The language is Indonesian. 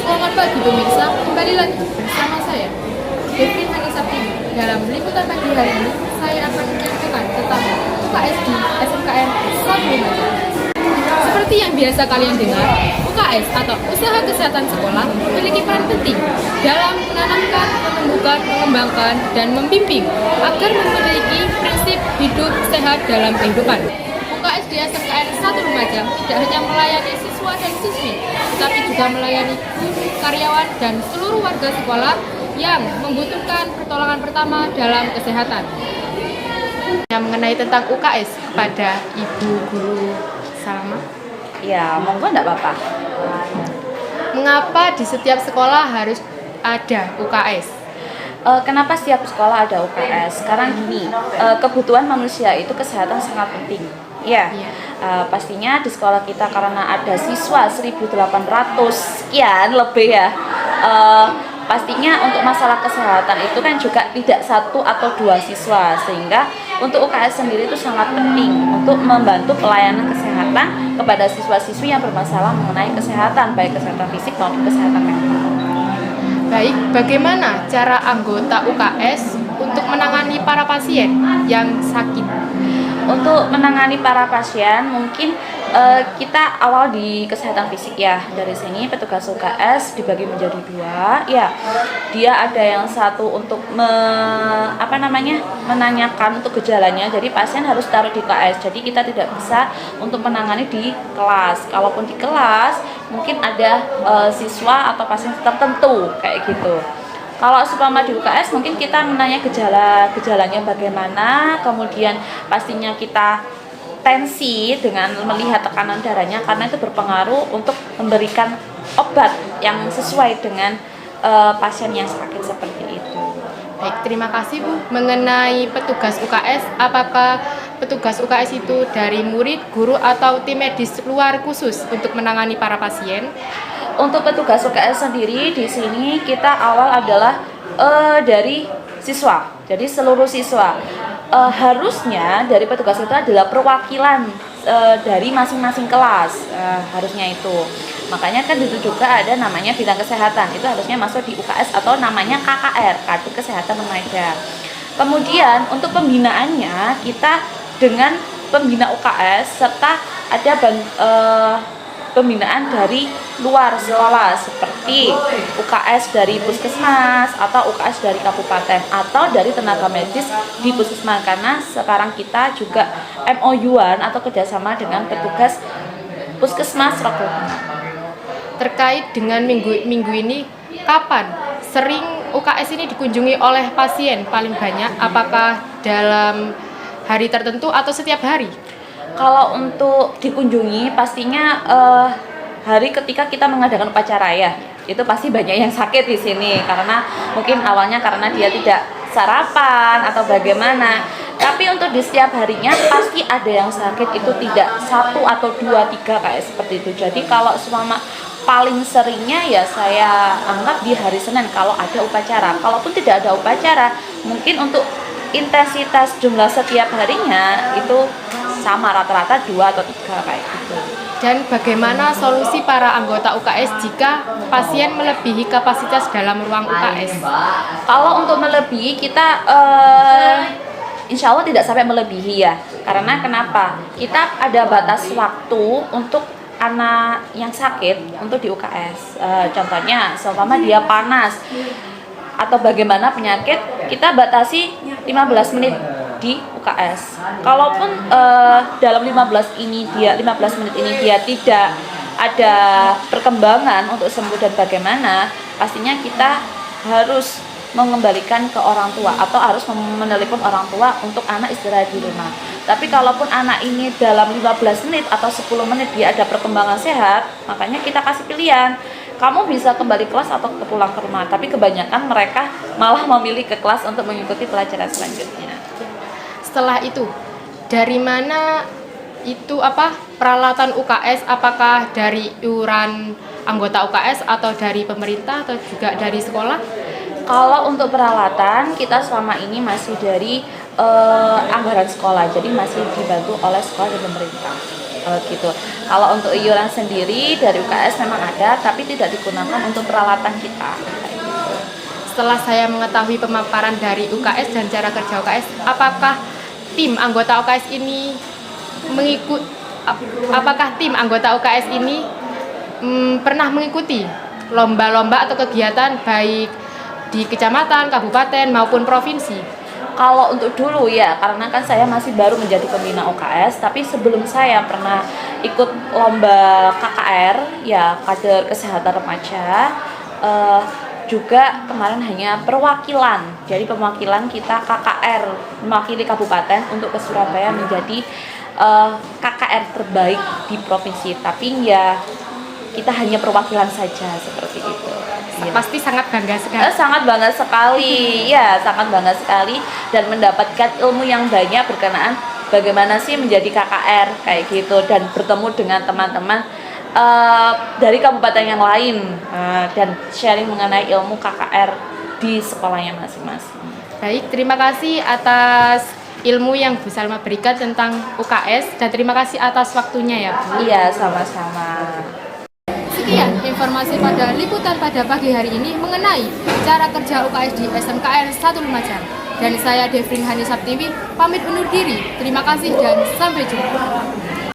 Selamat pagi pemirsa, kembali lagi bersama saya, Devin Hanisapti. Dalam liputan pagi hari ini, saya akan menyampaikan tentang UKS di SMKN 1 Lumajang. Seperti yang biasa kalian dengar, UKS atau Usaha Kesehatan Sekolah memiliki peran penting dalam menanamkan, menumbuhkan, mengembangkan, dan membimbing agar memiliki prinsip hidup sehat dalam kehidupan. UKS di SMKN 1 Lumajang tidak hanya melayani siswa dan siswi, tetapi juga melayani guru, karyawan, dan seluruh warga sekolah yang membutuhkan pertolongan pertama dalam kesehatan. Mengenai tentang UKS kepada Ibu Guru Salma. Ya, monggo enggak apa-apa. Mengapa di setiap sekolah harus ada UKS? Kenapa setiap sekolah ada UKS? Sekarang gini, kebutuhan manusia itu kesehatan sangat penting. Ya, pastinya di sekolah kita karena ada siswa 1.800 sekian lebih ya. Pastinya untuk masalah kesehatan itu kan juga tidak satu atau dua siswa, sehingga untuk UKS sendiri itu sangat penting untuk membantu pelayanan kesehatan kepada siswa-siswi yang bermasalah mengenai kesehatan, baik kesehatan fisik maupun kesehatan mental. Baik, bagaimana cara anggota UKS untuk menangani para pasien yang sakit? Untuk menangani para pasien mungkin kita awal di kesehatan fisik ya. Dari sini petugas UKS dibagi menjadi dua ya. Dia ada yang satu untuk menanyakan untuk gejalanya. Jadi pasien harus taruh di UKS. Jadi kita tidak bisa untuk menangani di kelas. Kalaupun di kelas mungkin ada siswa atau pasien tertentu kayak gitu. Kalau seumpama di UKS mungkin kita menanya gejalanya bagaimana, kemudian pastinya kita tensi dengan melihat tekanan darahnya karena itu berpengaruh untuk memberikan obat yang sesuai dengan pasien yang sakit seperti itu. Baik, terima kasih Bu. Mengenai petugas UKS, apakah petugas UKS itu dari murid, guru, atau tim medis luar khusus untuk menangani para pasien? Untuk petugas UKS sendiri di sini kita awal adalah dari siswa, jadi seluruh siswa. Harusnya dari petugas itu adalah perwakilan dari masing-masing kelas, harusnya itu. Makanya kan itu juga ada namanya bidang kesehatan, itu harusnya masuk di UKS atau namanya KKR, Kartu Kesehatan Remaja. Kemudian untuk pembinaannya kita dengan pembina UKS serta ada pembinaan dari luar sekolah seperti UKS dari puskesmas atau UKS dari kabupaten atau dari tenaga medis di puskesmas, karena sekarang kita juga MOU-an atau kerjasama dengan petugas puskesmas Ragunan. Terkait dengan minggu ini, kapan sering UKS ini dikunjungi oleh pasien paling banyak? Apakah dalam hari tertentu atau setiap hari? Kalau untuk dikunjungi pastinya hari ketika kita mengadakan upacara ya, itu pasti banyak yang sakit di sini karena mungkin awalnya karena dia tidak sarapan atau bagaimana. Tapi untuk di setiap harinya pasti ada yang sakit, itu tidak satu atau dua tiga kayak seperti itu. Jadi kalau selama paling seringnya ya saya anggap di hari Senin kalau ada upacara. Kalaupun tidak ada upacara, mungkin untuk intensitas jumlah setiap harinya itu sama rata-rata 2 atau 3 kayak gitu. Dan bagaimana solusi para anggota UKS jika pasien melebihi kapasitas dalam ruang UKS? Kalau untuk melebihi kita insya Allah tidak sampai melebihi ya. Karena kenapa? Kita ada batas waktu untuk anak yang sakit untuk di UKS. Contohnya, seumpama dia panas atau bagaimana penyakit, kita batasi 15 menit di UKS. Kalaupun dalam 15 menit ini dia tidak ada perkembangan untuk sembuh dan bagaimana, pastinya kita harus mengembalikan ke orang tua atau harus menelepon orang tua untuk anak istirahat di rumah. Tapi kalaupun anak ini dalam 15 menit atau 10 menit dia ada perkembangan sehat, makanya kita kasih pilihan. Kamu bisa kembali kelas atau pulang ke rumah. Tapi kebanyakan mereka malah memilih ke kelas untuk mengikuti pelajaran selanjutnya. Setelah itu, dari mana itu peralatan UKS? Apakah dari iuran anggota UKS atau dari pemerintah atau juga dari sekolah? Kalau untuk peralatan kita selama ini masih dari anggaran sekolah, jadi masih dibantu oleh sekolah dan pemerintah. gitu. Kalau untuk iuran sendiri dari UKS memang ada, tapi tidak digunakan untuk peralatan kita. Setelah saya mengetahui pemaparan dari UKS dan cara kerja UKS, apakah tim anggota UKS ini pernah mengikuti lomba-lomba atau kegiatan baik di kecamatan, kabupaten maupun provinsi? Kalau untuk dulu ya, karena kan saya masih baru menjadi pembina UKS, tapi sebelum saya pernah ikut lomba KKR, ya kader kesehatan remaja, juga kemarin hanya perwakilan, jadi perwakilan kita KKR mewakili kabupaten untuk ke Surabaya menjadi KKR terbaik di provinsi, tapi ya kita hanya perwakilan saja seperti itu. Pasti sangat bangga sekali. Sangat bangga sekali, ya sangat bangga sekali dan mendapatkan ilmu yang banyak berkenaan bagaimana sih menjadi KKR kayak gitu dan bertemu dengan teman-teman dari kabupaten yang lain dan sharing mengenai ilmu KKR di sekolahnya masing-masing. Baik, terima kasih atas ilmu yang Bu Salma berikan tentang UKS dan terima kasih atas waktunya ya Bu. Iya, sama-sama. Sekian informasi pada liputan pada pagi hari ini mengenai cara kerja UKS di SMKN 1 Lumajang. Dan saya Devrin Hani Sabtiwi pamit undur diri. Terima kasih dan sampai jumpa.